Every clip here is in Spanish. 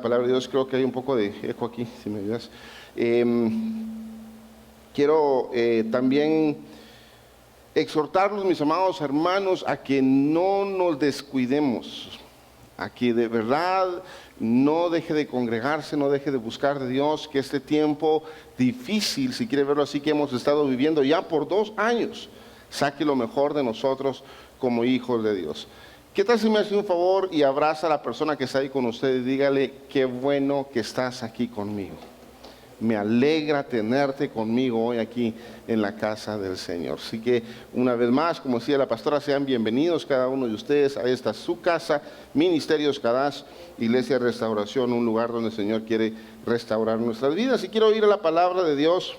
palabra de Dios. Creo que hay un poco de eco aquí, si me ayudas. Quiero también exhortarlos, mis amados hermanos, a que no nos descuidemos, a que de verdad no deje de congregarse, no deje de buscar de Dios, que este tiempo difícil, si quiere verlo así, que hemos estado viviendo ya por 2 años, saque lo mejor de nosotros como hijos de Dios. ¿Qué tal si me hace un favor y abraza a la persona que está ahí con usted y dígale: qué bueno que estás aquí conmigo? Me alegra tenerte conmigo hoy aquí en la casa del Señor. Así que una vez más, como decía la pastora, sean bienvenidos cada uno de ustedes a esta su casa, Ministerios Kadash, Iglesia de Restauración, un lugar donde el Señor quiere restaurar nuestras vidas. Y quiero ir a la palabra de Dios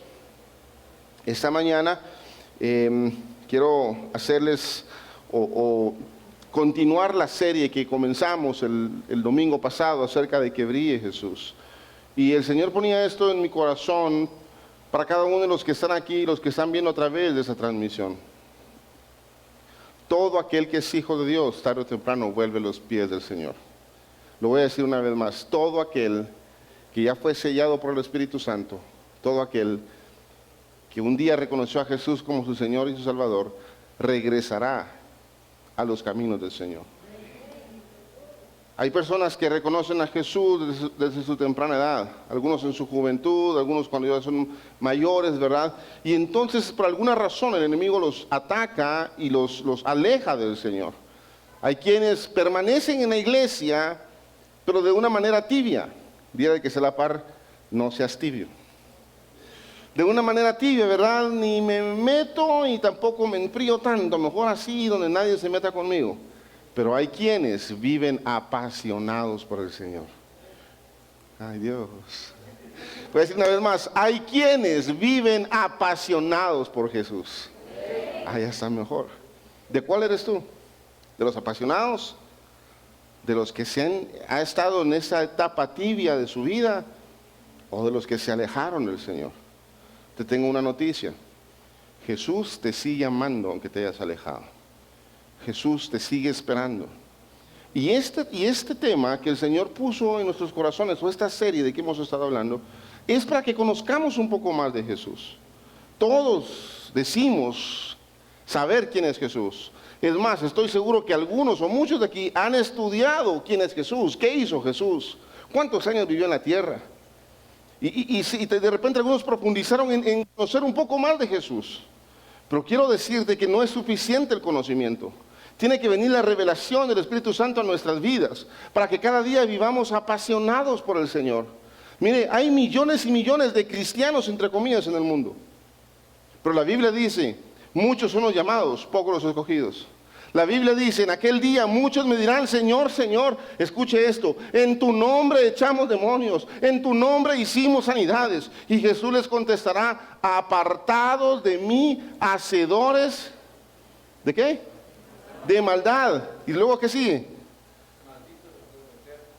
esta mañana. Quiero hacerles continuar la serie que comenzamos el domingo pasado acerca de que brille Jesús. Y el Señor ponía esto en mi corazón para cada uno de los que están aquí y los que están viendo a través de esa transmisión. Todo aquel que es hijo de Dios, tarde o temprano, vuelve a los pies del Señor. Lo voy a decir una vez más: todo aquel que ya fue sellado por el Espíritu Santo, todo aquel que un día reconoció a Jesús como su Señor y su Salvador, regresará a los caminos del Señor. Hay personas que reconocen a Jesús desde su temprana edad, algunos en su juventud, algunos cuando ya son mayores, ¿verdad? Y entonces por alguna razón el enemigo los ataca y los aleja del Señor. Hay quienes permanecen en la iglesia, pero de una manera tibia. Día de que se la par, no seas tibio. De una manera tibia, ¿verdad? Ni me meto y tampoco me enfrío tanto, mejor así, donde nadie se meta conmigo. Pero hay quienes viven apasionados por el Señor. Ay, Dios. Voy a decir una vez más: hay quienes viven apasionados por Jesús. Ah, ya está mejor. ¿De cuál eres tú? ¿De los apasionados? ¿De los que ha estado en esa etapa tibia de su vida? ¿O de los que se alejaron del Señor? Te tengo una noticia: Jesús te sigue amando aunque te hayas alejado. Jesús te sigue esperando. Y este tema que el Señor puso en nuestros corazones, o esta serie de que hemos estado hablando, es para que conozcamos un poco más de Jesús. Todos decimos saber quién es Jesús. Es más, estoy seguro que algunos o muchos de aquí han estudiado quién es Jesús, qué hizo Jesús, cuántos años vivió en la tierra. Y de repente algunos profundizaron en conocer un poco más de Jesús. Pero quiero decirte que no es suficiente el conocimiento. Tiene que venir la revelación del Espíritu Santo a nuestras vidas, para que cada día vivamos apasionados por el Señor. Mire, hay millones y millones de cristianos, entre comillas, en el mundo. Pero la Biblia dice: muchos son los llamados, pocos los escogidos. La Biblia dice: en aquel día muchos me dirán: Señor, Señor, escuche esto, en tu nombre echamos demonios, en tu nombre hicimos sanidades. Y Jesús les contestará: apartados de mí, hacedores, ¿de qué? De maldad. Y luego, ¿qué sigue?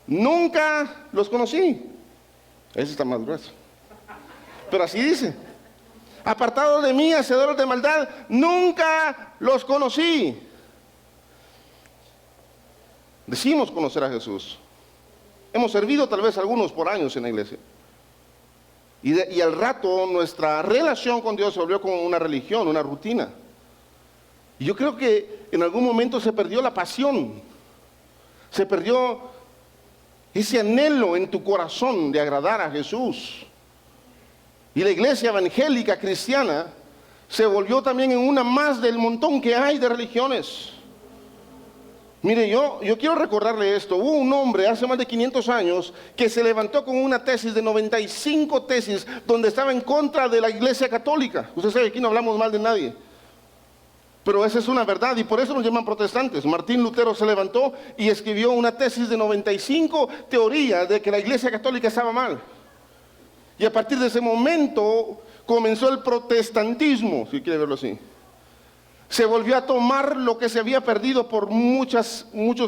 Nunca los conocí. Ese está más grueso. Pero así dice: apartados de mí, hacedores de maldad, nunca los conocí. Decimos conocer a Jesús. Hemos servido tal vez algunos por años en la iglesia. Y al rato nuestra relación con Dios se volvió como una religión, una rutina. Y yo creo que en algún momento se perdió la pasión. Se perdió ese anhelo en tu corazón de agradar a Jesús. Y la iglesia evangélica cristiana se volvió también en una más del montón que hay de religiones. Mire, yo quiero recordarle esto. Hubo un hombre hace más de 500 años que se levantó con una tesis de 95 tesis donde estaba en contra de la iglesia católica. Usted sabe, aquí no hablamos mal de nadie, pero esa es una verdad y por eso nos llaman protestantes. Martín Lutero se levantó y escribió una tesis de 95 teorías de que la iglesia católica estaba mal. Y a partir de ese momento comenzó el protestantismo, si quiere verlo así. Se volvió a tomar lo que se había perdido por muchos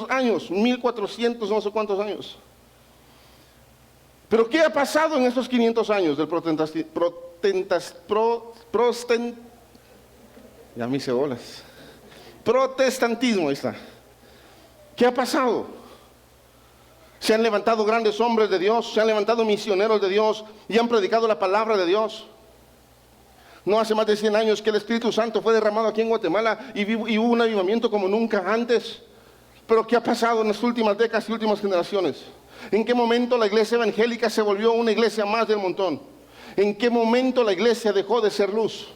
años, 1400, no sé cuántos años. Pero ¿qué ha pasado en estos 500 años del ya me hice bolas. Protestantismo, ahí está. ¿Qué ha pasado? Se han levantado grandes hombres de Dios, se han levantado misioneros de Dios y han predicado la palabra de Dios. No hace más de 100 años que el Espíritu Santo fue derramado aquí en Guatemala y hubo un avivamiento como nunca antes. Pero ¿qué ha pasado en las últimas décadas y últimas generaciones? ¿En qué momento la iglesia evangélica se volvió una iglesia más del montón? ¿En qué momento la iglesia dejó de ser luz?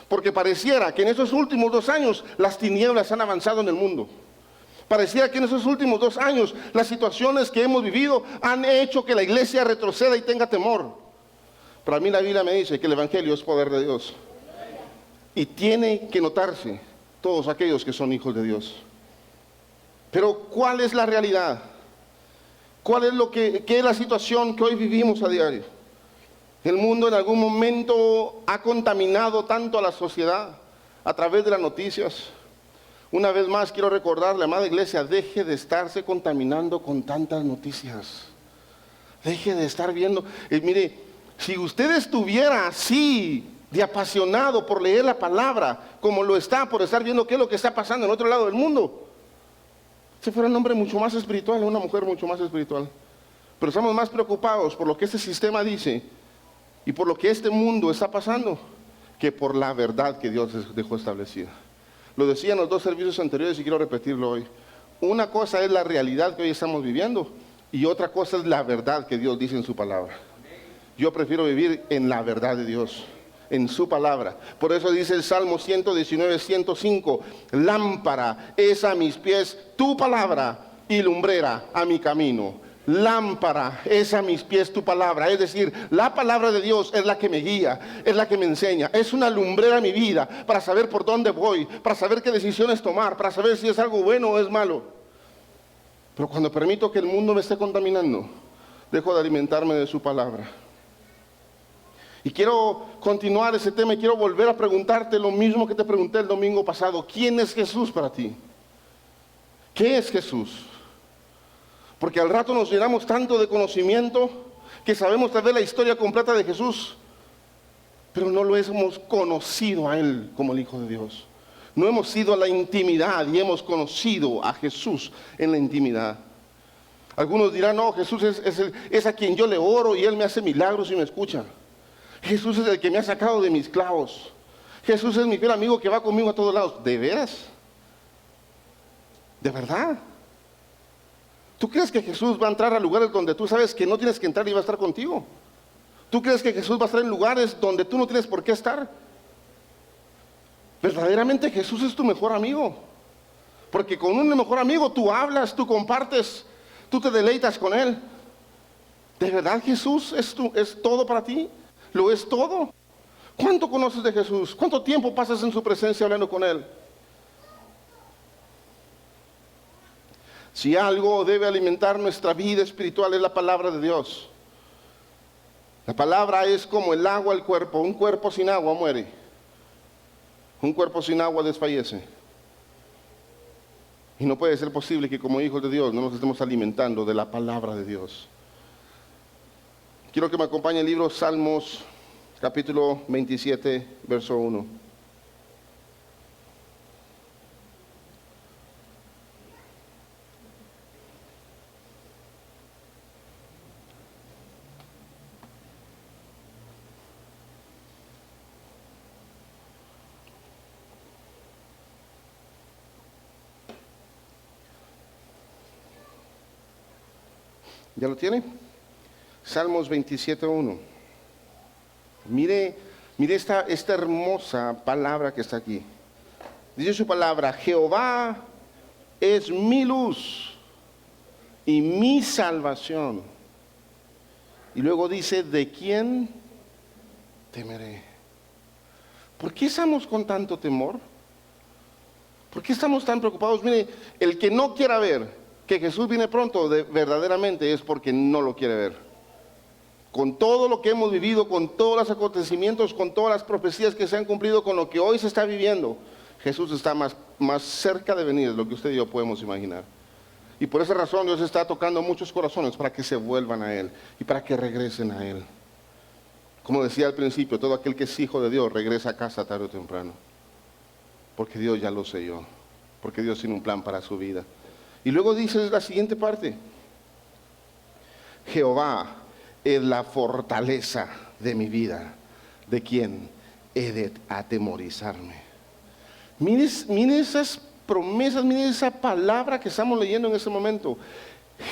Porque pareciera que en esos últimos 2 años las tinieblas han avanzado en el mundo. Pareciera que en esos últimos 2 años las situaciones que hemos vivido han hecho que la iglesia retroceda y tenga temor. Para mí la Biblia me dice que el evangelio es poder de Dios. Y tiene que notarse todos aquellos que son hijos de Dios. Pero ¿cuál es la realidad? ¿Cuál es qué es la situación que hoy vivimos a diario? El mundo en algún momento ha contaminado tanto a la sociedad a través de las noticias. Una vez más quiero recordarle, amada iglesia, deje de estarse contaminando con tantas noticias. Deje de estar viendo. Mire, si usted estuviera así de apasionado por leer la palabra, como lo está por estar viendo qué es lo que está pasando en otro lado del mundo, si fuera un hombre mucho más espiritual, una mujer mucho más espiritual. Pero estamos más preocupados por lo que este sistema dice y por lo que este mundo está pasando, que por la verdad que Dios dejó establecida. Lo decía en los 2 servicios anteriores y quiero repetirlo hoy. Una cosa es la realidad que hoy estamos viviendo y otra cosa es la verdad que Dios dice en su palabra. Yo prefiero vivir en la verdad de Dios, en su palabra. Por eso dice el Salmo 119, 105, lámpara es a mis pies tu palabra y lumbrera a mi camino. Lámpara es a mis pies tu palabra, es decir, la palabra de Dios es la que me guía, es la que me enseña, es una lumbrera a mi vida para saber por dónde voy, para saber qué decisiones tomar, para saber si es algo bueno o es malo. Pero cuando permito que el mundo me esté contaminando, dejo de alimentarme de su palabra. Y quiero continuar ese tema y quiero volver a preguntarte lo mismo que te pregunté el domingo pasado. ¿Quién es Jesús para ti? ¿Qué es Jesús? Porque al rato nos llenamos tanto de conocimiento que sabemos tal vez la historia completa de Jesús, pero no lo hemos conocido a Él como el Hijo de Dios. No hemos ido a la intimidad y hemos conocido a Jesús en la intimidad. Algunos dirán, no, Jesús es a quien yo le oro y Él me hace milagros y me escucha. Jesús es el que me ha sacado de mis clavos. Jesús es mi fiel amigo que va conmigo a todos lados. ¿De veras? ¿De verdad? ¿Tú crees que Jesús va a entrar a lugares donde tú sabes que no tienes que entrar y va a estar contigo? ¿Tú crees que Jesús va a estar en lugares donde tú no tienes por qué estar? Verdaderamente Jesús es tu mejor amigo. Porque con un mejor amigo tú hablas, tú compartes, tú te deleitas con Él. ¿De verdad Jesús es todo para ti? ¿Lo es todo? ¿Cuánto conoces de Jesús? ¿Cuánto tiempo pasas en su presencia hablando con Él? Si algo debe alimentar nuestra vida espiritual es la palabra de Dios. La palabra es como el agua al cuerpo. Un cuerpo sin agua muere. Un cuerpo sin agua desfallece. Y no puede ser posible que como hijos de Dios no nos estemos alimentando de la palabra de Dios. Quiero que me acompañe el libro Salmos, capítulo 27, verso 1. ¿Ya lo tiene? Salmos 27:1. Mire esta hermosa palabra que está aquí. Dice su palabra, Jehová es mi luz y mi salvación. Y luego dice, ¿de quién temeré? ¿Por qué estamos con tanto temor? ¿Por qué estamos tan preocupados? Mire, el que no quiera ver que Jesús viene pronto verdaderamente es porque no lo quiere ver. Con todo lo que hemos vivido, con todos los acontecimientos, con todas las profecías que se han cumplido, con lo que hoy se está viviendo, Jesús está más cerca de venir de lo que usted y yo podemos imaginar. Y por esa razón Dios está tocando muchos corazones para que se vuelvan a Él y para que regresen a Él. Como decía al principio, todo aquel que es hijo de Dios regresa a casa tarde o temprano. Porque Dios ya lo selló. Porque Dios tiene un plan para su vida. Y luego dice la siguiente parte. Jehová es la fortaleza de mi vida. ¿De quién he de atemorizarme? Miren esas promesas, miren esa palabra que estamos leyendo en este momento.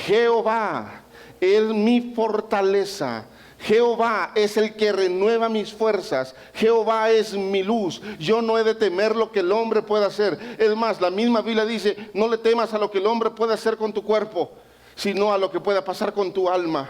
Jehová es mi fortaleza. Jehová es el que renueva mis fuerzas. Jehová es mi luz. Yo no he de temer lo que el hombre pueda hacer. Es más, la misma Biblia dice, no le temas a lo que el hombre pueda hacer con tu cuerpo, sino a lo que pueda pasar con tu alma.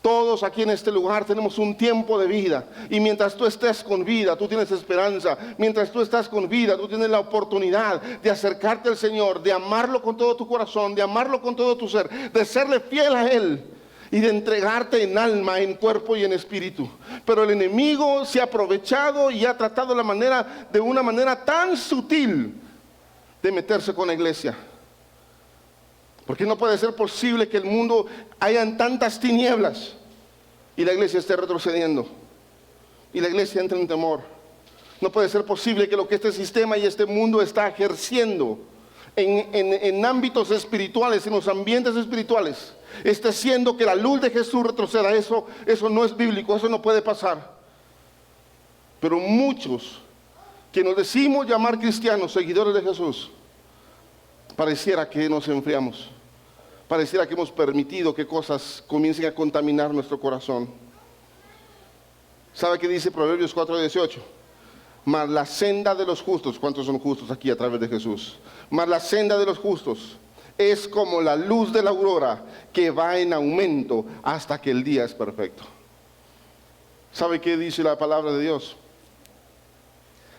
Todos aquí en este lugar tenemos un tiempo de vida, y mientras tú estés con vida, tú tienes esperanza. Mientras tú estás con vida, tú tienes la oportunidad de acercarte al Señor, de amarlo con todo tu corazón, de amarlo con todo tu ser, de serle fiel a Él y de entregarte en alma, en cuerpo y en espíritu. Pero el enemigo se ha aprovechado y ha tratado de una manera tan sutil de meterse con la iglesia. Porque no puede ser posible que el mundo hayan tantas tinieblas y la iglesia esté retrocediendo y la iglesia entre en temor. No puede ser posible que lo que este sistema y este mundo está ejerciendo en ámbitos espirituales, en los ambientes espirituales, está haciendo que la luz de Jesús retroceda. Eso no es bíblico, eso no puede pasar. Pero muchos que nos decimos llamar cristianos, seguidores de Jesús, pareciera que nos enfriamos. Pareciera que hemos permitido que cosas comiencen a contaminar nuestro corazón. ¿Sabe qué dice Proverbios 4:18? Mas la senda de los justos, ¿cuántos son justos aquí a través de Jesús? Mas la senda de los justos es como la luz de la aurora, que va en aumento hasta que el día es perfecto. ¿Sabe qué dice la palabra de Dios?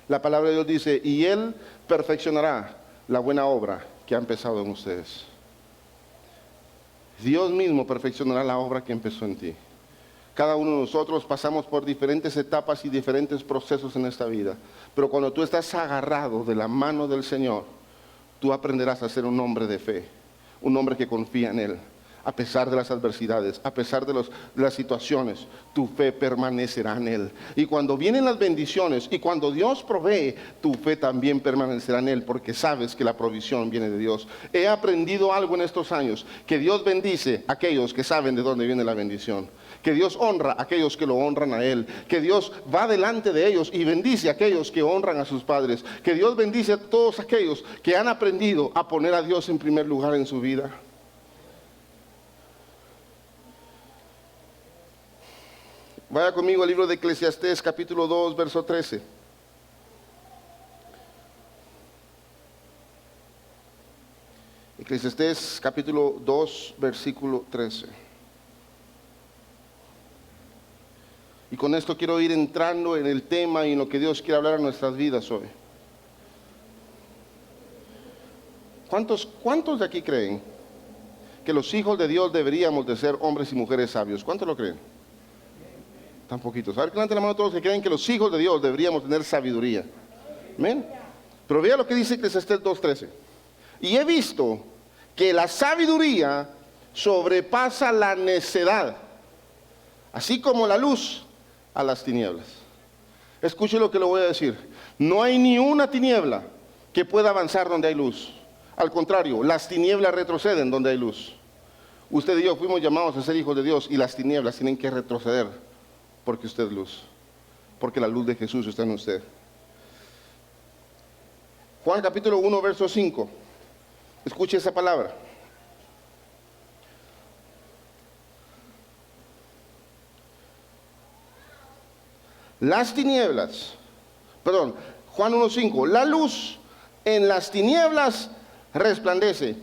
La palabra de Dios dice, y Él perfeccionará la buena obra que ha empezado en ustedes. Dios mismo perfeccionará la obra que empezó en ti. Cada uno de nosotros pasamos por diferentes etapas y diferentes procesos en esta vida. Pero cuando tú estás agarrado de la mano del Señor, tú aprenderás a ser un hombre de fe, un hombre que confía en Él. A pesar de las adversidades, a pesar de las situaciones, tu fe permanecerá en Él. Y cuando vienen las bendiciones y cuando Dios provee, tu fe también permanecerá en Él, porque sabes que la provisión viene de Dios. He aprendido algo en estos años, que Dios bendice a aquellos que saben de dónde viene la bendición. Que Dios honra a aquellos que lo honran a Él. Que Dios va delante de ellos y bendice a aquellos que honran a sus padres. Que Dios bendice a todos aquellos que han aprendido a poner a Dios en primer lugar en su vida. Vaya conmigo al libro de Eclesiastés, capítulo 2, verso 13. Eclesiastés, capítulo 2, versículo 13. Y con esto quiero ir entrando en el tema y en lo que Dios quiere hablar a nuestras vidas hoy. ¿Cuántos de aquí creen que los hijos de Dios deberíamos de ser hombres y mujeres sabios? ¿Cuántos lo creen? Tan poquitos. A ver, levanten la mano todos los que creen que los hijos de Dios deberíamos tener sabiduría. Amén. Pero vea lo que dice Eclesiastés 2:13. Y he visto que la sabiduría sobrepasa la necedad, así como la luz a las tinieblas. Escuche lo que le voy a decir. No hay ni una tiniebla que pueda avanzar donde hay luz. Al contrario, las tinieblas retroceden donde hay luz. Usted y yo fuimos llamados a ser hijos de Dios y las tinieblas tienen que retroceder. Porque usted es luz, porque la luz de Jesús está en usted. Juan capítulo 1, verso 5. Escuche esa palabra. Las tinieblas, perdón, Juan 1:5, la luz en las tinieblas resplandece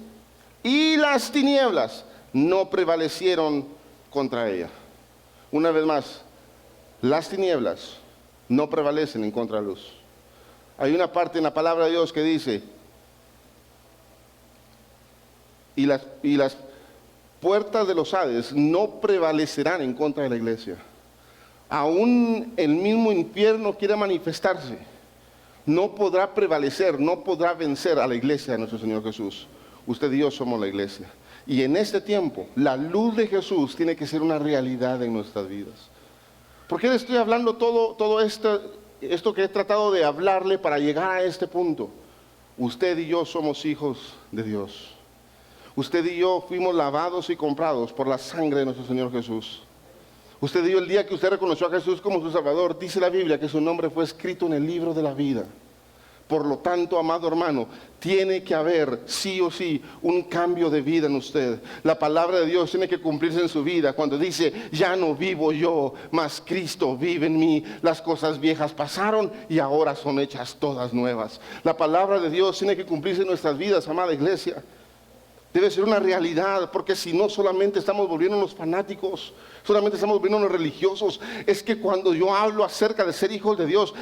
y las tinieblas no prevalecieron contra ella. Una vez más, las tinieblas no prevalecen en contra de la luz. Hay una parte en la palabra de Dios que dice, y las puertas de los Hades no prevalecerán en contra de la iglesia. Aún el mismo infierno quiere manifestarse, no podrá prevalecer, no podrá vencer a la iglesia de nuestro Señor Jesús. Usted y yo somos la iglesia. Y en este tiempo, la luz de Jesús tiene que ser una realidad en nuestras vidas. ¿Por qué le estoy hablando todo esto que he tratado de hablarle para llegar a este punto? Usted y yo somos hijos de Dios. Usted y yo fuimos lavados y comprados por la sangre de nuestro Señor Jesús. Usted y yo, el día que usted reconoció a Jesús como su Salvador, dice la Biblia que su nombre fue escrito en el libro de la vida. Por lo tanto, amado hermano, tiene que haber sí o sí un cambio de vida en usted. La palabra de Dios tiene que cumplirse en su vida cuando dice: ya no vivo yo, mas Cristo vive en mí. Las cosas viejas pasaron y ahora son hechas todas nuevas. La palabra de Dios tiene que cumplirse en nuestras vidas, amada iglesia. Debe ser una realidad, porque si no, solamente estamos volviéndonos fanáticos, solamente estamos volviéndonos religiosos. Es que cuando yo hablo acerca de ser hijos de Dios,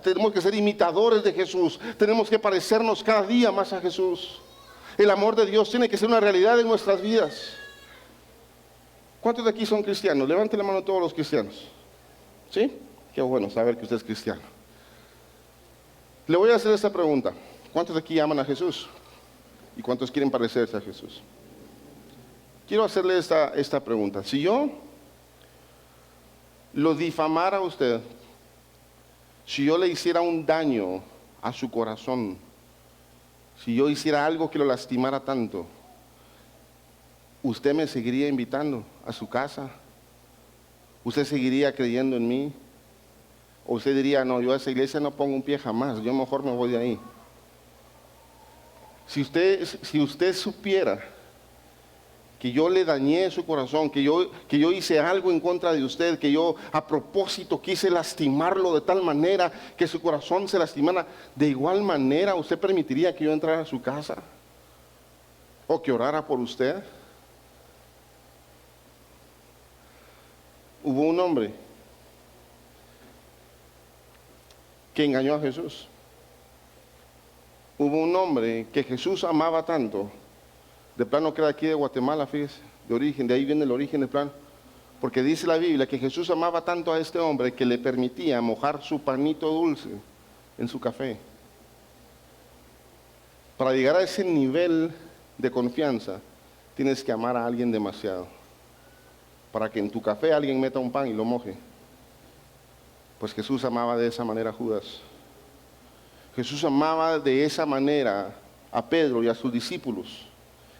tenemos que ser imitadores de Jesús, tenemos que parecernos cada día más a Jesús. El amor de Dios tiene que ser una realidad en nuestras vidas. ¿Cuántos de aquí son cristianos? Levanten la mano todos los cristianos. ¿Sí? Qué bueno saber que usted es cristiano. Le voy a hacer esta pregunta: ¿cuántos de aquí aman a Jesús? ¿Y cuántos quieren parecerse a Jesús? Quiero hacerle esta pregunta. Si yo lo difamara a usted, si yo le hiciera un daño a su corazón, si yo hiciera algo que lo lastimara tanto, ¿usted me seguiría invitando a su casa? ¿Usted seguiría creyendo en mí? ¿O usted diría: no, yo a esa iglesia no pongo un pie jamás, yo mejor me voy de ahí? Si usted supiera que yo le dañé su corazón, que yo hice algo en contra de usted, que yo a propósito quise lastimarlo de tal manera que su corazón se lastimara, ¿de igual manera usted permitiría que yo entrara a su casa? ¿O que orara por usted? Hubo un hombre que engañó a Jesús. Hubo un hombre que Jesús amaba tanto, de plano que era aquí de Guatemala, fíjese, de origen, de ahí viene el origen del plano, porque dice la Biblia que Jesús amaba tanto a este hombre que le permitía mojar su panito dulce en su café. Para llegar a ese nivel de confianza, tienes que amar a alguien demasiado, para que en tu café alguien meta un pan y lo moje. Pues Jesús amaba de esa manera a Judas. Jesús amaba de esa manera a Pedro y a sus discípulos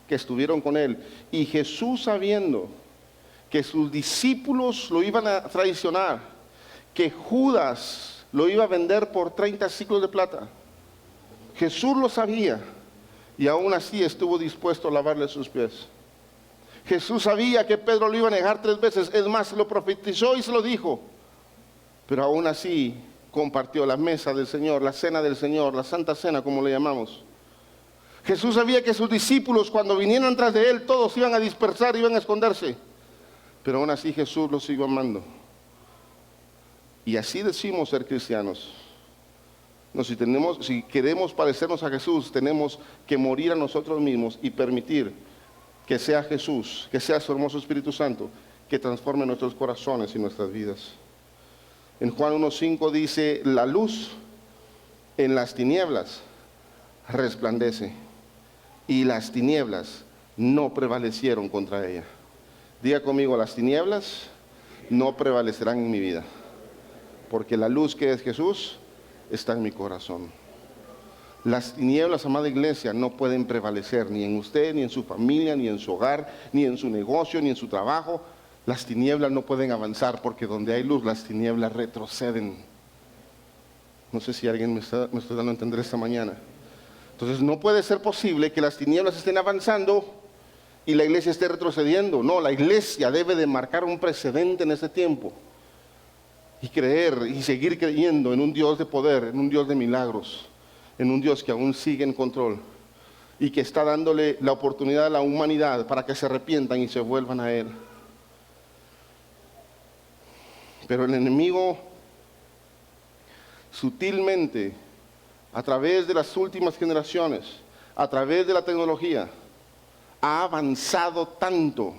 que estuvieron con él. Y Jesús, sabiendo que sus discípulos lo iban a traicionar, que Judas lo iba a vender por 30 siclos de plata, Jesús lo sabía y aún así estuvo dispuesto a lavarle sus pies. Jesús sabía que Pedro lo iba a negar 3 veces, es más, se lo profetizó y se lo dijo, pero aún así compartió la mesa del Señor, la cena del Señor, la Santa Cena como le llamamos. Jesús sabía que sus discípulos, cuando vinieran tras de él, todos iban a dispersar, iban a esconderse, pero aún así Jesús los siguió amando. Y así decimos ser cristianos. No, si queremos parecernos a Jesús, tenemos que morir a nosotros mismos y permitir que sea Jesús, que sea su hermoso Espíritu Santo, que transforme nuestros corazones y nuestras vidas. En Juan 1:5 dice: la luz en las tinieblas resplandece y las tinieblas no prevalecieron contra ella. Diga conmigo: las tinieblas no prevalecerán en mi vida, porque la luz que es Jesús está en mi corazón. Las tinieblas, amada iglesia, no pueden prevalecer ni en usted, ni en su familia, ni en su hogar, ni en su negocio, ni en su trabajo. Las tinieblas no pueden avanzar, porque donde hay luz, las tinieblas retroceden. No sé si alguien me está dando a entender esta mañana. Entonces no puede ser posible que las tinieblas estén avanzando y la iglesia esté retrocediendo. No, la iglesia debe de marcar un precedente en este tiempo y creer y seguir creyendo en un Dios de poder, en un Dios de milagros, en un Dios que aún sigue en control y que está dándole la oportunidad a la humanidad para que se arrepientan y se vuelvan a Él. Pero el enemigo sutilmente, a través de las últimas generaciones, a través de la tecnología, ha avanzado tanto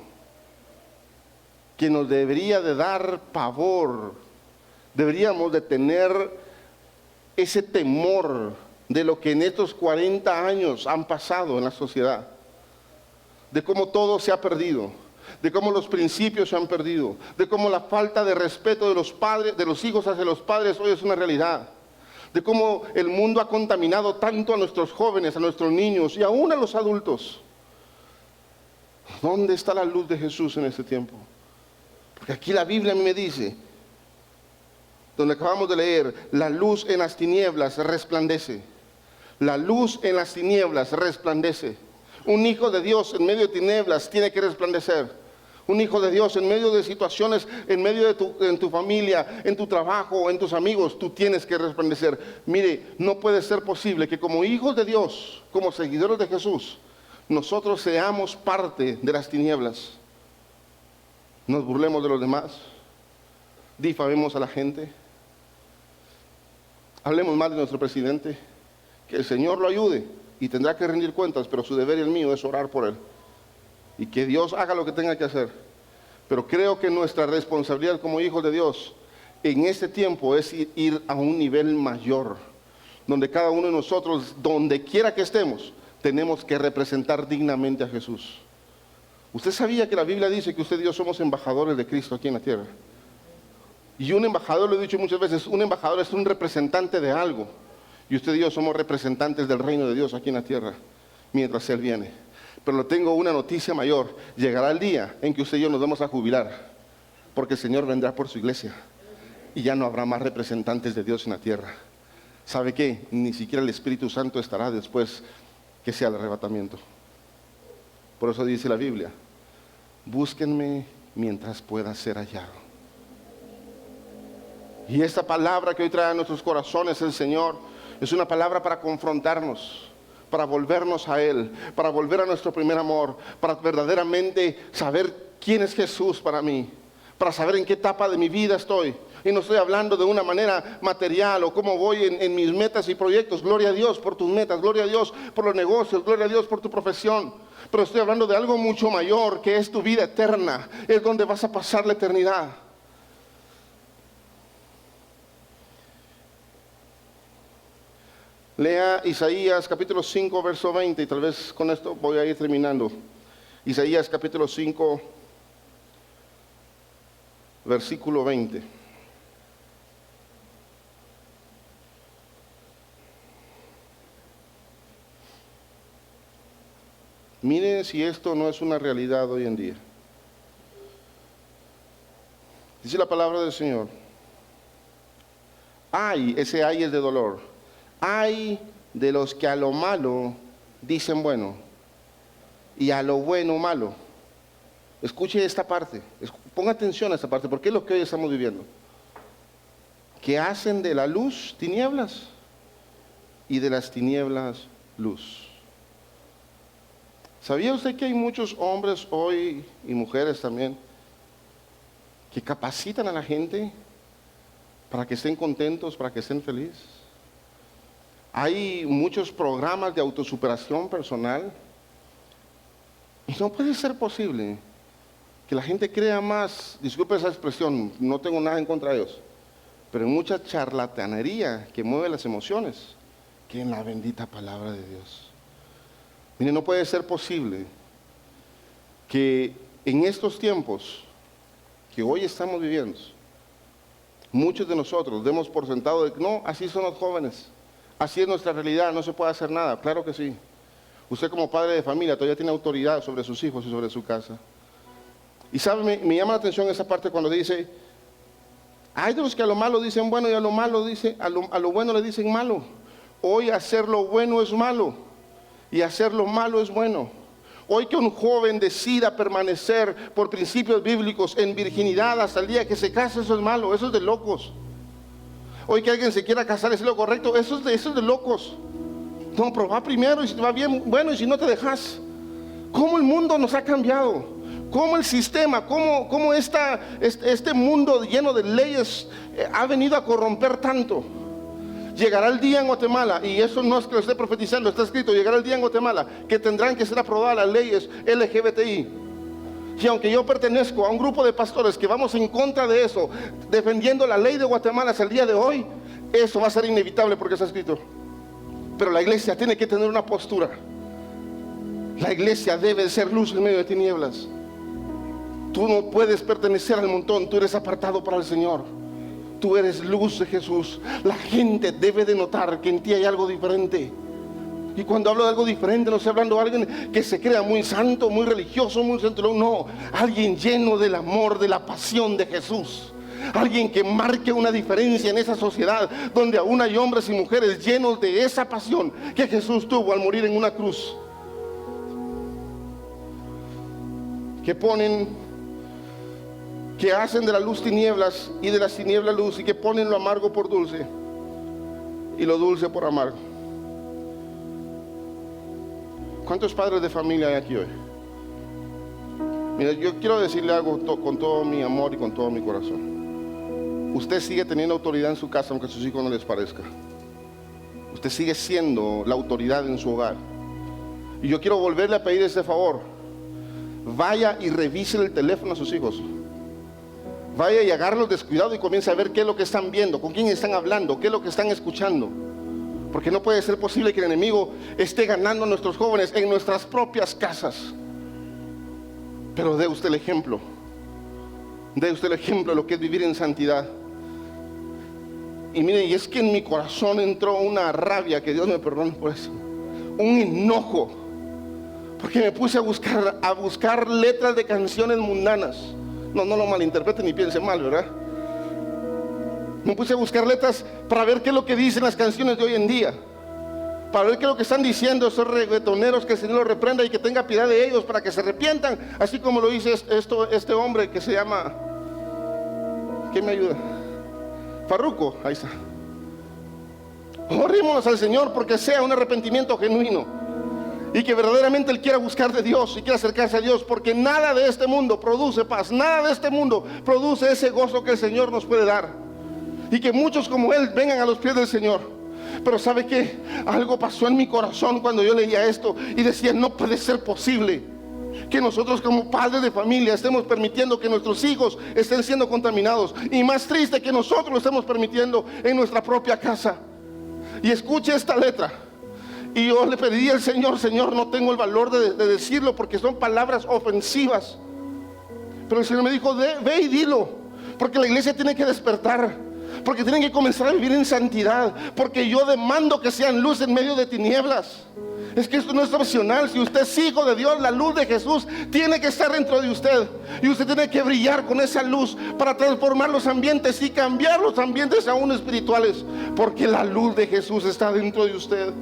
que nos debería de dar pavor. Deberíamos de tener ese temor de lo que en estos 40 años han pasado en la sociedad, de cómo todo se ha perdido, de cómo los principios se han perdido, de cómo la falta de respeto de los padres, de los hijos hacia los padres hoy es una realidad, de cómo el mundo ha contaminado tanto a nuestros jóvenes, a nuestros niños y aún a los adultos. ¿Dónde está la luz de Jesús en este tiempo? Porque aquí la Biblia me dice, donde acabamos de leer, la luz en las tinieblas resplandece. La luz en las tinieblas resplandece. Un hijo de Dios en medio de tinieblas tiene que resplandecer. Un hijo de Dios en medio de situaciones, en medio de en tu familia, en tu trabajo, en tus amigos, tú tienes que resplandecer. Mire, no puede ser posible que como hijos de Dios, como seguidores de Jesús, nosotros seamos parte de las tinieblas. Nos burlemos de los demás, difamemos a la gente, hablemos mal de nuestro presidente. Que el Señor lo ayude y tendrá que rendir cuentas, pero su deber y el mío es orar por él. Y que Dios haga lo que tenga que hacer. Pero creo que nuestra responsabilidad como hijos de Dios en este tiempo es ir a un nivel mayor, donde cada uno de nosotros, donde quiera que estemos, tenemos que representar dignamente a Jesús. ¿Usted sabía que la Biblia dice que usted y yo somos embajadores de Cristo aquí en la tierra? Y un embajador, lo he dicho muchas veces, un embajador es un representante de algo. Y usted y yo somos representantes del reino de Dios aquí en la tierra, mientras Él viene. Pero le tengo una noticia mayor. Llegará el día en que usted y yo nos vamos a jubilar, porque el Señor vendrá por su iglesia. Y ya no habrá más representantes de Dios en la tierra. ¿Sabe qué? Ni siquiera el Espíritu Santo estará después que sea el arrebatamiento. Por eso dice la Biblia, búsquenme mientras pueda ser hallado. Y esta palabra que hoy trae a nuestros corazones el Señor, es una palabra para confrontarnos, para volvernos a Él, para volver a nuestro primer amor, para verdaderamente saber quién es Jesús para mí, para saber en qué etapa de mi vida estoy. Y no estoy hablando de una manera material o cómo voy en mis metas y proyectos. Gloria a Dios por tus metas, gloria a Dios por los negocios, gloria a Dios por tu profesión. Pero estoy hablando de algo mucho mayor, que es tu vida eterna, es donde vas a pasar la eternidad. Lea Isaías capítulo 5, verso 20, y tal vez con esto voy a ir terminando. Isaías capítulo 5, versículo 20. Miren si esto no es una realidad hoy en día. Dice la palabra del Señor. Ay, ese ay es de dolor. Ay de los que a lo malo dicen bueno y a lo bueno malo. Escuche esta parte, ponga atención a esta parte, porque es lo que hoy estamos viviendo. Que hacen de la luz tinieblas y de las tinieblas luz. ¿Sabía usted que hay muchos hombres hoy y mujeres también que capacitan a la gente para que estén contentos, para que estén felices? Hay muchos programas de autosuperación personal. Y no puede ser posible que la gente crea más, disculpe esa expresión, no tengo nada en contra de ellos, pero en mucha charlatanería que mueve las emociones, que en la bendita palabra de Dios. Mire, no puede ser posible que en estos tiempos que hoy estamos viviendo, muchos de nosotros demos por sentado de que no, así son los jóvenes. Así es nuestra realidad, no se puede hacer nada. Claro que sí. Usted como padre de familia todavía tiene autoridad sobre sus hijos y sobre su casa. Y sabe, me llama la atención esa parte cuando dice, hay de los que a lo malo dicen bueno y a lo malo a lo bueno le dicen malo. Hoy hacer lo bueno es malo y hacer lo malo es bueno. Hoy que un joven decida permanecer por principios bíblicos en virginidad hasta el día que se case, eso es malo, eso es de locos. Hoy que alguien se quiera casar es lo correcto, eso es de locos. No, probá primero y si te va bien, bueno, y si no te dejas. ¿Cómo el mundo nos ha cambiado? ¿Cómo el sistema, cómo este mundo lleno de leyes ha venido a corromper tanto? Llegará el día en Guatemala, y eso no es que lo esté profetizando, está escrito, llegará el día en Guatemala que tendrán que ser aprobadas las leyes LGBTI. Y aunque yo pertenezco a un grupo de pastores que vamos en contra de eso, defendiendo la ley de Guatemala hasta el día de hoy, eso va a ser inevitable porque está escrito. Pero la iglesia tiene que tener una postura. La iglesia debe ser luz en medio de tinieblas. Tú no puedes pertenecer al montón, tú eres apartado para el Señor. Tú eres luz de Jesús. La gente debe de notar que en ti hay algo diferente. Y cuando hablo de algo diferente, no estoy hablando de alguien que se crea muy santo, muy religioso, muy santo. No, alguien lleno del amor, de la pasión de Jesús. Alguien que marque una diferencia en esa sociedad donde aún hay hombres y mujeres llenos de esa pasión que Jesús tuvo al morir en una cruz. Que hacen de la luz tinieblas y de las tinieblas luz, y que ponen lo amargo por dulce y lo dulce por amargo. ¿Cuántos padres de familia hay aquí hoy? Mira, yo quiero decirle algo con todo mi amor y con todo mi corazón. Usted sigue teniendo autoridad en su casa aunque a sus hijos no les parezca. Usted sigue siendo la autoridad en su hogar. Y yo quiero volverle a pedir ese favor. Vaya y revise el teléfono a sus hijos. Vaya y agárralos descuidado y comience a ver qué es lo que están viendo, con quién están hablando, qué es lo que están escuchando. Porque no puede ser posible que el enemigo esté ganando a nuestros jóvenes en nuestras propias casas. Pero dé usted el ejemplo. Dé usted el ejemplo de lo que es vivir en santidad. Y mire, y es que en mi corazón entró una rabia, que Dios me perdone por eso. Un enojo. Porque me puse a buscar letras de canciones mundanas. No lo malinterpreten ni piensen mal, ¿verdad? Me puse a buscar letras para ver qué es lo que dicen las canciones de hoy en día. Para ver qué es lo que están diciendo esos reggaetoneros, que el Señor los reprenda y que tenga piedad de ellos para que se arrepientan. Así como lo dice este hombre que se llama... ¿Quién me ayuda? Farruko, ahí está. Oremos al Señor porque sea un arrepentimiento genuino. Y que verdaderamente Él quiera buscar de Dios y quiera acercarse a Dios, porque nada de este mundo produce paz, nada de este mundo produce ese gozo que el Señor nos puede dar. Y que muchos como Él vengan a los pies del Señor. Pero ¿sabe qué? Algo pasó en mi corazón cuando yo leía esto y decía, no puede ser posible que nosotros como padres de familia estemos permitiendo que nuestros hijos estén siendo contaminados. Y más triste, que nosotros lo estemos permitiendo en nuestra propia casa. Y escuche esta letra. Y yo le pedí al Señor, Señor, no tengo el valor de decirlo porque son palabras ofensivas. Pero el Señor me dijo, ve y dilo, porque la iglesia tiene que despertar, porque tienen que comenzar a vivir en santidad, porque yo demando que sean luz en medio de tinieblas. Es que esto no es opcional. Si usted es hijo de Dios, la luz de Jesús tiene que estar dentro de usted. Y usted tiene que brillar con esa luz para transformar los ambientes y cambiar los ambientes aún espirituales, porque la luz de Jesús está dentro de usted.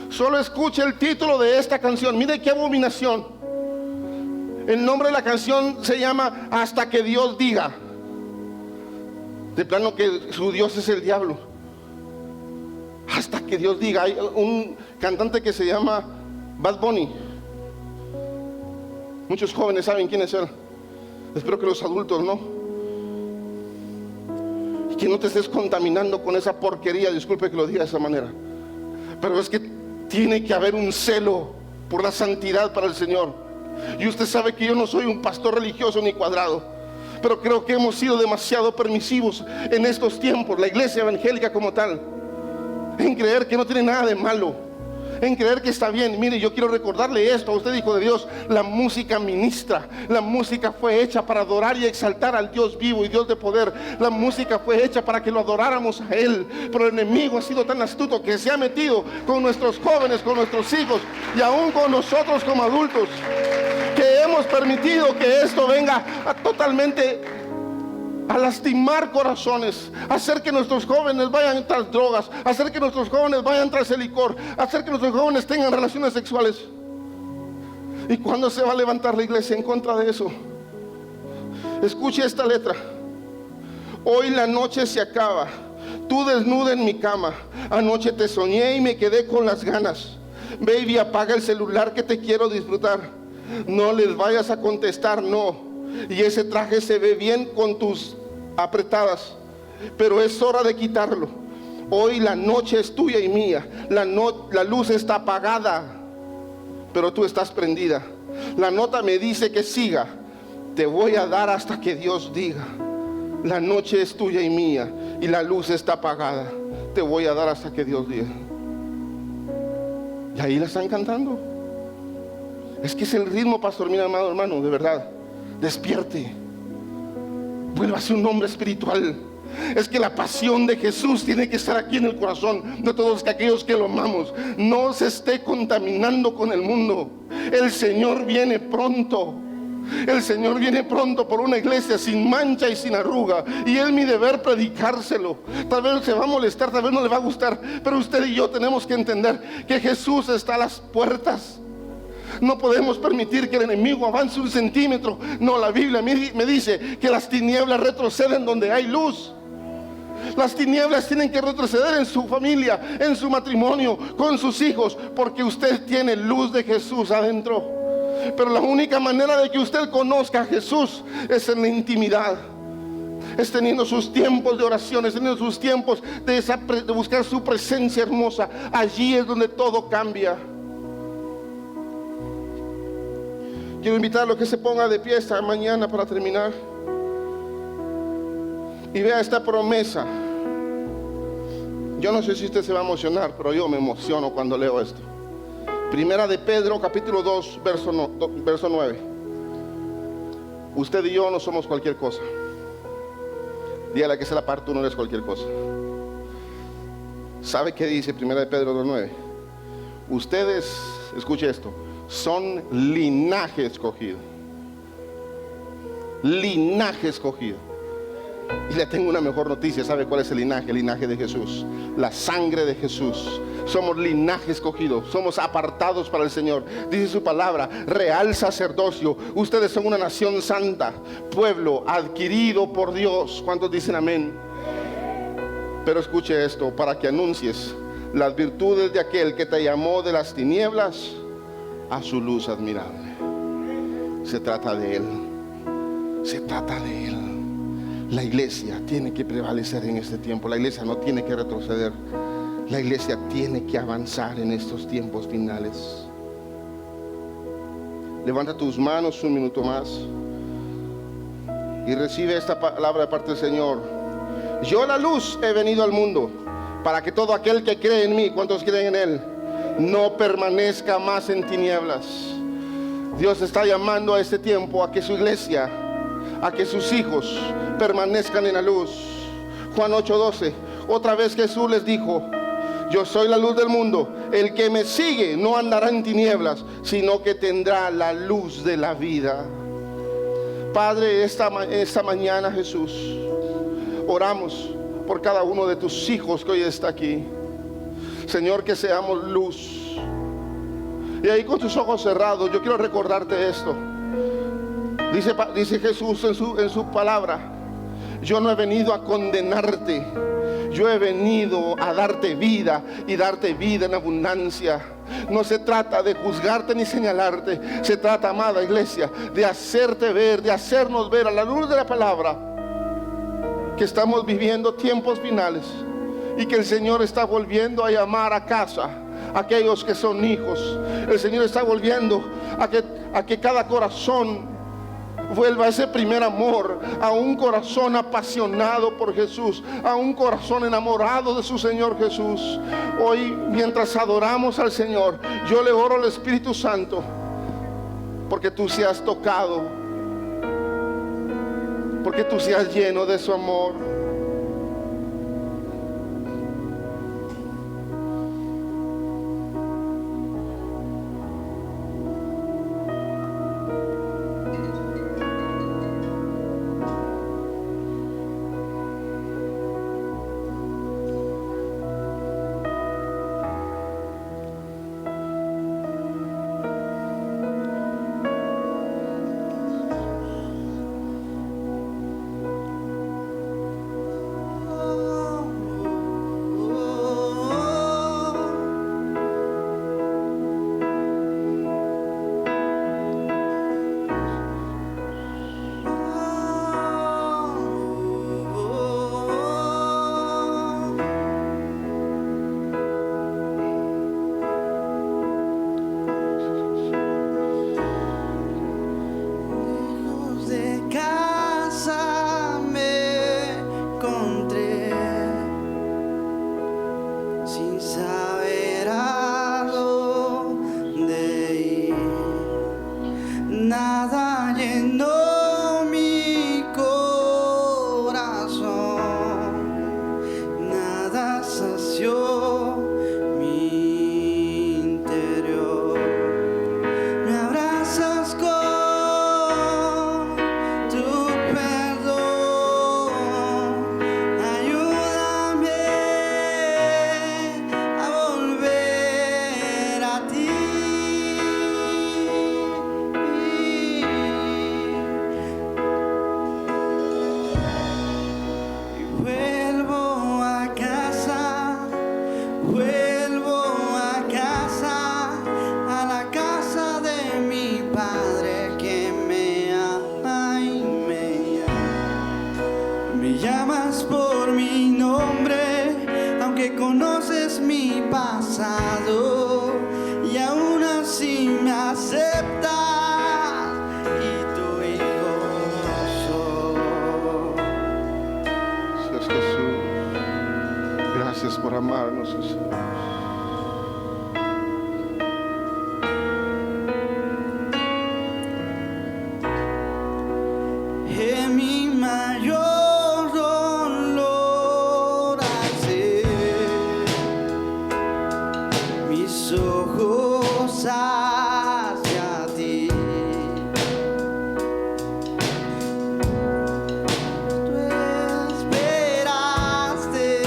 Solo escuche el título de esta canción. Mire qué abominación. El nombre de la canción se llama Hasta que Dios diga. De plano que su Dios es el diablo. Hasta que Dios diga. Hay un cantante que se llama Bad Bunny. Muchos jóvenes saben quién es él. Espero que los adultos no. Y que no te estés contaminando con esa porquería. Disculpe que lo diga de esa manera, pero es que tiene que haber un celo por la santidad para el Señor. Y usted sabe que yo no soy un pastor religioso ni cuadrado, pero creo que hemos sido demasiado permisivos en estos tiempos, la iglesia evangélica como tal, en creer que no tiene nada de malo, en creer que está bien. Mire, yo quiero recordarle esto a usted, hijo de Dios. La música ministra. La música fue hecha para adorar y exaltar al Dios vivo y Dios de poder. La música fue hecha para que lo adoráramos a Él. Pero el enemigo ha sido tan astuto que se ha metido con nuestros jóvenes, con nuestros hijos y aún con nosotros como adultos, que hemos permitido que esto venga totalmente a lastimar corazones, hacer que nuestros jóvenes vayan tras drogas, hacer que nuestros jóvenes vayan tras el licor, hacer que nuestros jóvenes tengan relaciones sexuales. ¿Y cuándo se va a levantar la iglesia en contra de eso? Escuche esta letra. Hoy la noche se acaba, tú desnuda en mi cama. Anoche te soñé y me quedé con las ganas. Baby, apaga el celular que te quiero disfrutar. No les vayas a contestar, no. Y ese traje se ve bien con tus apretadas, pero es hora de quitarlo. Hoy la noche es tuya y mía. La luz está apagada, pero tú estás prendida. La nota me dice que siga. Te voy a dar hasta que Dios diga. La noche es tuya y mía, y la luz está apagada. Te voy a dar hasta que Dios diga. Y ahí la están cantando. Es que es el ritmo, pastor. Mira, amado hermano, de verdad, despierte. Vuélvase un hombre espiritual. Es que la pasión de Jesús tiene que estar aquí en el corazón de todos aquellos que lo amamos. No se esté contaminando con el mundo. El Señor viene pronto. El Señor viene pronto por una iglesia sin mancha y sin arruga, y es mi deber predicárselo. Tal vez se va a molestar, tal vez no le va a gustar, pero usted y yo tenemos que entender que Jesús está a las puertas. No podemos permitir que el enemigo avance un centímetro. No, la Biblia me dice que las tinieblas retroceden donde hay luz. Las tinieblas tienen que retroceder en su familia, en su matrimonio, con sus hijos, porque usted tiene luz de Jesús adentro. Pero la única manera de que usted conozca a Jesús es en la intimidad, es teniendo sus tiempos de oración, es teniendo sus tiempos de buscar su presencia hermosa. Allí es donde todo cambia. Quiero invitarlo a que se ponga de pie esta mañana para terminar y vea esta promesa. Yo no sé si usted se va a emocionar, pero yo me emociono cuando leo esto. Primera de Pedro, capítulo 2, verso 9. Usted y yo no somos cualquier cosa. Dígale que se la parte, tú no eres cualquier cosa. ¿Sabe qué dice Primera de Pedro 2:9? Ustedes, escuche esto, son linaje escogido. Linaje escogido. Y le tengo una mejor noticia. ¿Sabe cuál es el linaje? El linaje de Jesús, la sangre de Jesús. Somos linaje escogido, somos apartados para el Señor. Dice su palabra, real sacerdocio. Ustedes son una nación santa, pueblo adquirido por Dios. ¿Cuántos dicen amén? Pero escuche esto, para que anuncies las virtudes de aquel que te llamó de las tinieblas a su luz admirable. Se trata de Él. Se trata de Él. La iglesia tiene que prevalecer en este tiempo. La iglesia no tiene que retroceder. La iglesia tiene que avanzar en estos tiempos finales. Levanta tus manos un minuto más y recibe esta palabra de parte del Señor. Yo, la luz, he venido al mundo para que todo aquel que cree en mí, ¿cuántos creen en Él?, no permanezca más en tinieblas. Dios está llamando a este tiempo a que su iglesia, a que sus hijos permanezcan en la luz. Juan 8:12. Otra vez Jesús les dijo: yo soy la luz del mundo. El que me sigue no andará en tinieblas, sino que tendrá la luz de la vida. Padre, esta mañana, Jesús, oramos por cada uno de tus hijos que hoy está aquí. Señor, que seamos luz. Y ahí con tus ojos cerrados, yo quiero recordarte esto. Dice Jesús en su palabra: yo no he venido a condenarte, yo he venido a darte vida y darte vida en abundancia. No se trata de juzgarte ni señalarte. Se trata, amada iglesia, de hacerte ver, de hacernos ver a la luz de la palabra que estamos viviendo tiempos finales y que el Señor está volviendo a llamar a casa a aquellos que son hijos. El Señor está volviendo a que cada corazón vuelva a ese primer amor, a un corazón apasionado por Jesús, a un corazón enamorado de su Señor Jesús. Hoy, mientras adoramos al Señor, yo le oro al Espíritu Santo porque tú seas tocado, porque tú seas lleno de su amor. Me llamas por mi nombre, aunque conoces mi pasado, y aún así me aceptas, y tu hijo soy. Gracias, Jesús. Gracias por amarnos, Jesús. En mi mayor dolor alcé mis ojos hacia ti. Tú esperaste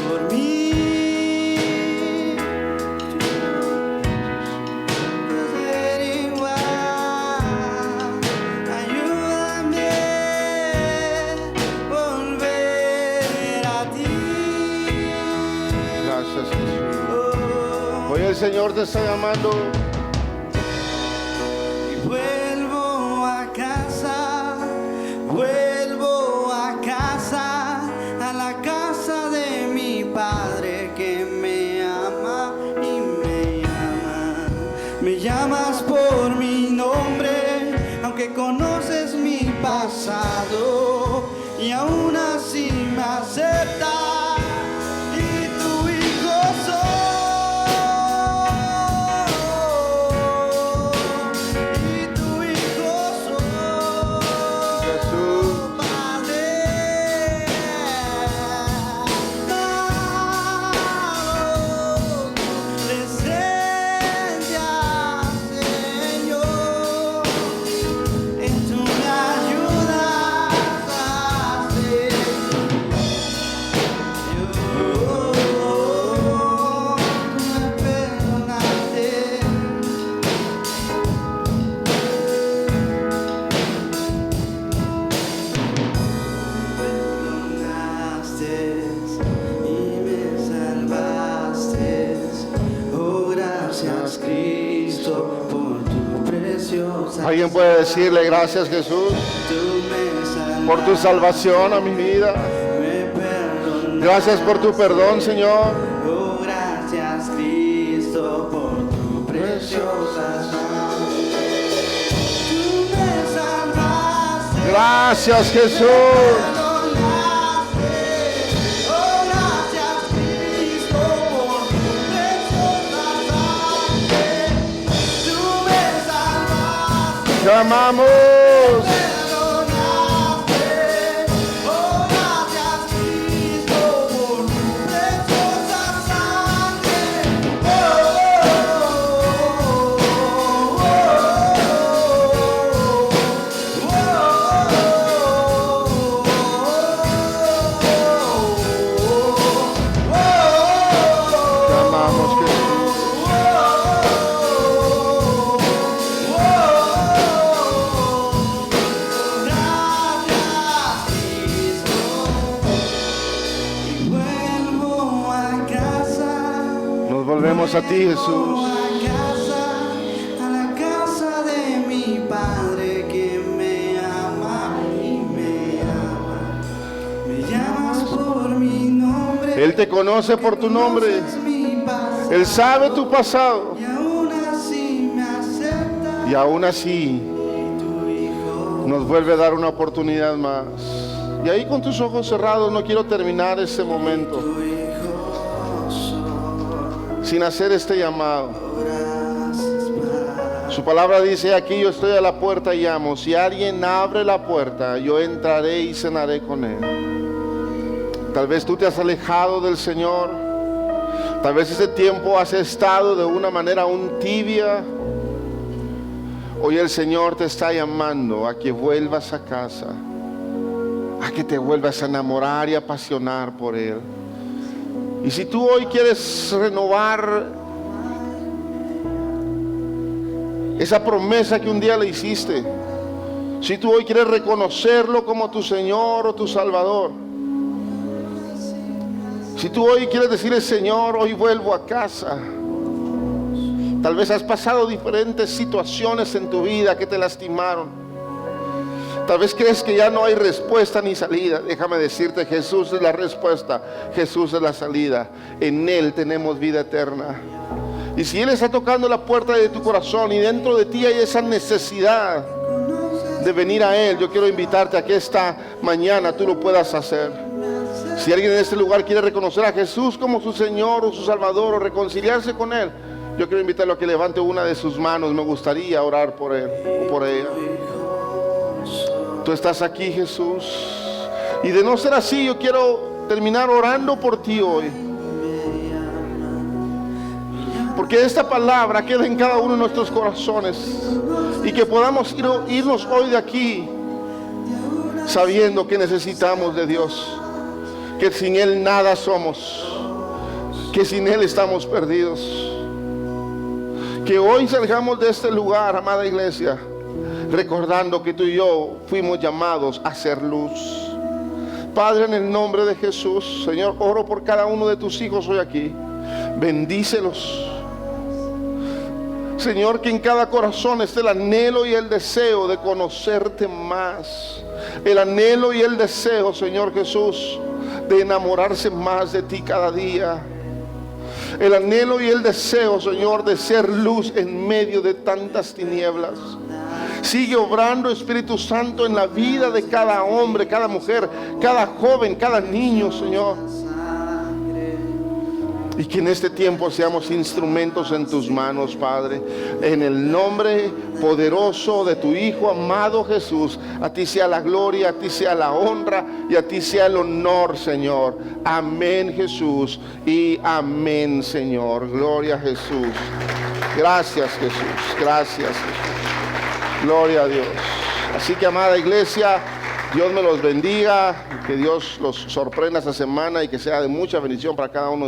por mí. Gracias, Jesús. Hoy el Señor te está llamando. Y vuelvo a casa, a la casa de mi Padre que me ama y me llama. Me llamas por mi nombre, aunque conoces mi pasado, y aún así me aceptas. Alguien puede decirle gracias, Jesús, por tu salvación a mi vida. Gracias por tu perdón, Señor. Oh, gracias, Cristo, por tu preciosa sangre. Tú me salvaste. Gracias, Jesús. Te amamos. Volvemos a ti, Jesús. A la casa de mi Padre que me ama y me ama. Me llamas por mi nombre. Él te conoce por tu nombre. Él sabe tu pasado. Y aún así me acepta. Y aún así nos vuelve a dar una oportunidad más. Y ahí con tus ojos cerrados no quiero terminar este momento sin hacer este llamado. Su palabra dice: aquí yo estoy a la puerta y llamo. Si alguien abre la puerta, yo entraré y cenaré con él. Tal vez tú te has alejado del Señor. Tal vez ese tiempo has estado de una manera aún tibia. Hoy el Señor te está llamando a que vuelvas a casa, a que te vuelvas a enamorar y apasionar por Él. Y si tú hoy quieres renovar esa promesa que un día le hiciste, si tú hoy quieres reconocerlo como tu Señor o tu Salvador, si tú hoy quieres decirle: Señor, hoy vuelvo a casa, Tal vez has pasado diferentes situaciones en tu vida que te lastimaron. Tal vez crees que ya no hay respuesta ni salida. Déjame decirte, Jesús es la respuesta, Jesús es la salida. En Él tenemos vida eterna. Y si Él está tocando la puerta de tu corazón y dentro de ti hay esa necesidad de venir a Él, yo quiero invitarte a que esta mañana tú lo puedas hacer. Si alguien en este lugar quiere reconocer a Jesús como su Señor o su Salvador o reconciliarse con Él, yo quiero invitarlo a que levante una de sus manos. Me gustaría orar por él o por ella. Tú estás aquí, Jesús. Y de no ser así, yo quiero terminar orando por ti hoy. Porque esta palabra queda en cada uno de nuestros corazones. Y que podamos irnos hoy de aquí sabiendo que necesitamos de Dios. Que sin Él nada somos. Que sin Él estamos perdidos. Que hoy salgamos de este lugar, amada iglesia, recordando que tú y yo fuimos llamados a ser luz. Padre, en el nombre de Jesús, Señor, oro por cada uno de tus hijos hoy aquí. Bendícelos. Señor, que en cada corazón esté el anhelo y el deseo de conocerte más. El anhelo y el deseo, Señor Jesús, de enamorarse más de ti cada día. El anhelo y el deseo, Señor, de ser luz en medio de tantas tinieblas. Sigue obrando, Espíritu Santo, en la vida de cada hombre, cada mujer, cada joven, cada niño, Señor. Y que en este tiempo seamos instrumentos en tus manos, Padre. En el nombre poderoso de tu Hijo amado Jesús. A ti sea la gloria, a ti sea la honra y a ti sea el honor, Señor. Amén, Jesús. Y amén, Señor. Gloria a Jesús. Gracias, Jesús. Gracias, Jesús. Gloria a Dios. Así que, amada iglesia, Dios me los bendiga. Que Dios los sorprenda esta semana y que sea de mucha bendición para cada uno de